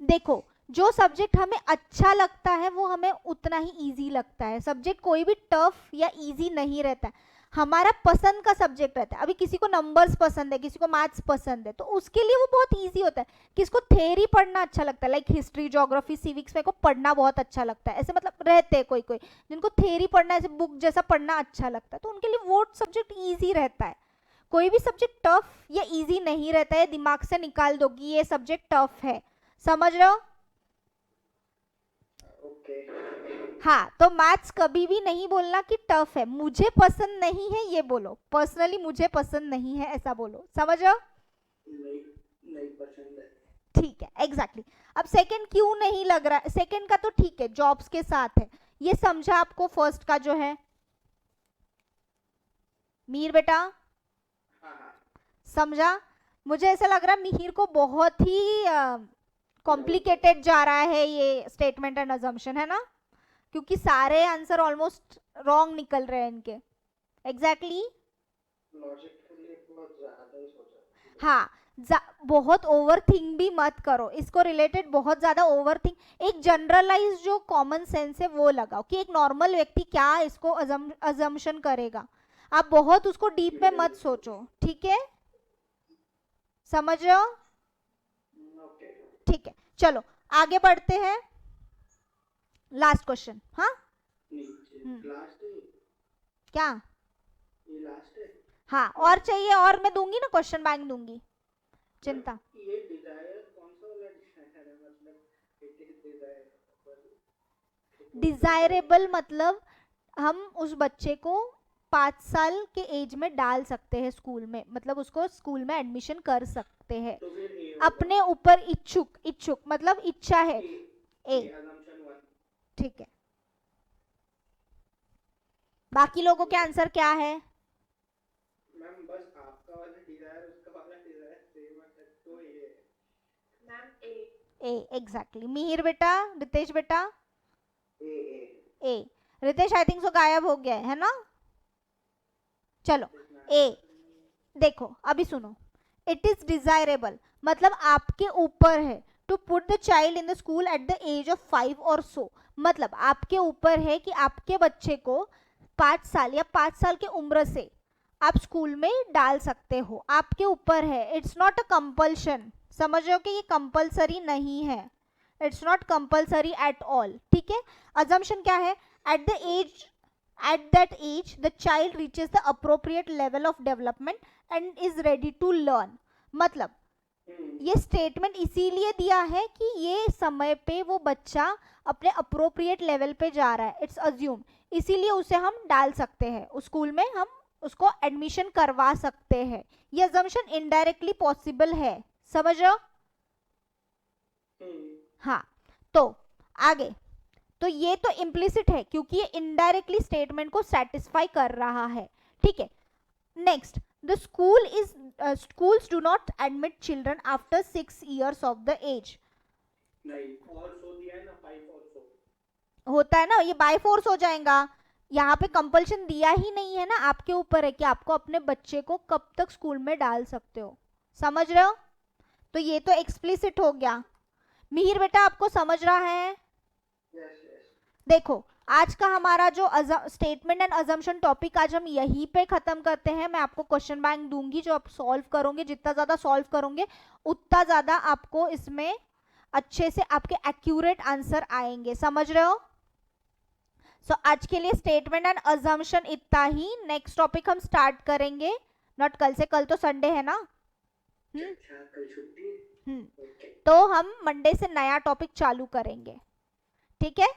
A: देखो, जो सब्जेक्ट हमें अच्छा लगता है वो हमें उतना ही इजी लगता है। सब्जेक्ट कोई भी टफ या इजी नहीं रहता है, हमारा पसंद का सब्जेक्ट रहता है। अभी किसी को नंबर्स पसंद है, किसी को मैथ्स पसंद है, तो उसके लिए वो बहुत इजी होता है। किसको थ्योरी पढ़ना अच्छा लगता है, लाइक हिस्ट्री, ज्योग्राफी, सिविक्स में को पढ़ना बहुत अच्छा लगता है, ऐसे मतलब रहते हैं कोई कोई जिनको थ्योरी पढ़ना ऐसे बुक जैसा पढ़ना अच्छा लगता है, तो उनके लिए वो सब्जेक्ट ईजी रहता है। कोई भी सब्जेक्ट टफ या इजी नहीं रहता है, दिमाग से निकाल दोगी ये सब्जेक्ट टफ है। समझ रहे हो? हाँ, तो मैथ्स कभी भी नहीं बोलना कि टफ है। मुझे पसंद नहीं है ये बोलो, पर्सनली मुझे पसंद नहीं है ऐसा बोलो। समझ रहे हो?
B: नहीं पसंद है।
A: ठीक है, एग्जैक्टली। अब सेकंड क्यों नहीं लग रहा है? सेकंड का तो ठीक है, जॉब्स के साथ है, ये समझा आपको। फर्स्ट का जो है मीर बेटा समझा? मुझे ऐसा लग रहा है मिहिर को बहुत ही कॉम्प्लिकेटेड जा रहा है ये स्टेटमेंट एंड अजम्पशन, है ना? क्योंकि सारे आंसर ऑलमोस्ट रॉन्ग निकल रहे हैं इनके। एग्जैक्टली
D: लॉजिकली बहुत ज्यादा ही सोचा।
A: हाँ, बहुत ओवर थिंक भी मत करो इसको रिलेटेड। बहुत ज्यादा ओवर थिंक, एक जनरलाइज जो कॉमन सेंस है वो लगाओ कि एक नॉर्मल व्यक्ति क्या इसको अजम्पशन करेगा। आप बहुत उसको डीप में मत सोचो, ठीक है? समझ रहे हो? ठीक है, चलो आगे बढ़ते हैं। Last question. हाँ,
B: लास्ट है
A: क्या?
B: ये लास्ट है।
A: हाँ, और चाहिए? और मैं दूंगी ना, क्वेश्चन बैंक दूंगी, चिंता।
B: ये डिजायर कौन सा वाला डिजायर है? मतलब इट इज डिजायर।
A: डिजायरेबल मतलब हम उस बच्चे को 5 साल के एज में डाल सकते हैं स्कूल में, मतलब उसको स्कूल में एडमिशन कर सकते हैं।
B: तो फिर ए
A: अपने ऊपर इच्छुक, इच्छुक मतलब इच्छा है। ए,
B: assumption 1।
A: ठीक है। बाकी लोगों के आंसर क्या है?
B: मैम बस आपका वाला डिजायर उसका वाला डिजायर सेम है तो ये
C: मैम ए।
A: ए, एग्जैक्टली। मिहिर बेटा, रितेश बेटा?
D: ए
A: ए। रितेश आई थिंक सो गायब हो गया है ना? चलो ए। देखो अभी सुनो, इट इज डिजायरेबल मतलब आपके ऊपर है to put the child in the school at the age of 5 और सो। मतलब आपके ऊपर है कि आपके बच्चे को 5 साल या 5 साल की उम्र से आप स्कूल में डाल सकते हो, आपके ऊपर है, इट्स नॉट अ कंपल्शन। समझ रहे हो कि ये कंपल्सरी नहीं है, it's not compulsory at all, ठीक है। अजम्पशन क्या है, at that age the child reaches the appropriate level of development and is ready to learn। मतलब ये स्टेटमेंट इसीलिए दिया है कि ये समय पे वो बच्चा अपने अप्रोप्रिएट लेवल पे जा रहा है, इट्स अज्यूम, इसीलिए उसे हम डाल सकते हैं उस स्कूल में, हम उसको एडमिशन करवा सकते हैं। ये अजम्पशन इनडायरेक्टली पॉसिबल है, समझ रहे हो? हाँ, तो आगे, तो ये तो इम्प्लिसिट है क्योंकि ये इनडायरेक्टली स्टेटमेंट को सेटिस्फाई कर रहा है, ठीक है। Next, the schools do not admit children after 6 years of the age।
B: नहीं, also दिया है ना, by force
A: होता है ना, ये बाय फोर्स हो जाएगा, यहाँ पे कंपल्शन दिया ही नहीं है ना, आपके ऊपर है कि आपको अपने बच्चे को कब तक स्कूल में डाल सकते हो, समझ रहे हो? तो ये तो एक्सप्लिसिट हो गया। मिहिर बेटा आपको समझ रहा है? देखो, आज का हमारा जो स्टेटमेंट एंड अजम्पशन टॉपिक आज हम यहीं पे खत्म करते हैं। मैं आपको क्वेश्चन बैंक दूंगी जो आप सॉल्व करोगे, जितना ज्यादा सॉल्व करोगे उतना ज्यादा आपको इसमें अच्छे से आपके एक्यूरेट आंसर आएंगे, समझ रहे हो? सो आज के लिए स्टेटमेंट एंड अजम्पशन इतना ही। नेक्स्ट टॉपिक हम स्टार्ट करेंगे, नॉट कल से, कल तो संडे है ना।
D: कल छुट्टी।
A: तो हम मंडे से नया टॉपिक चालू करेंगे, ठीक है।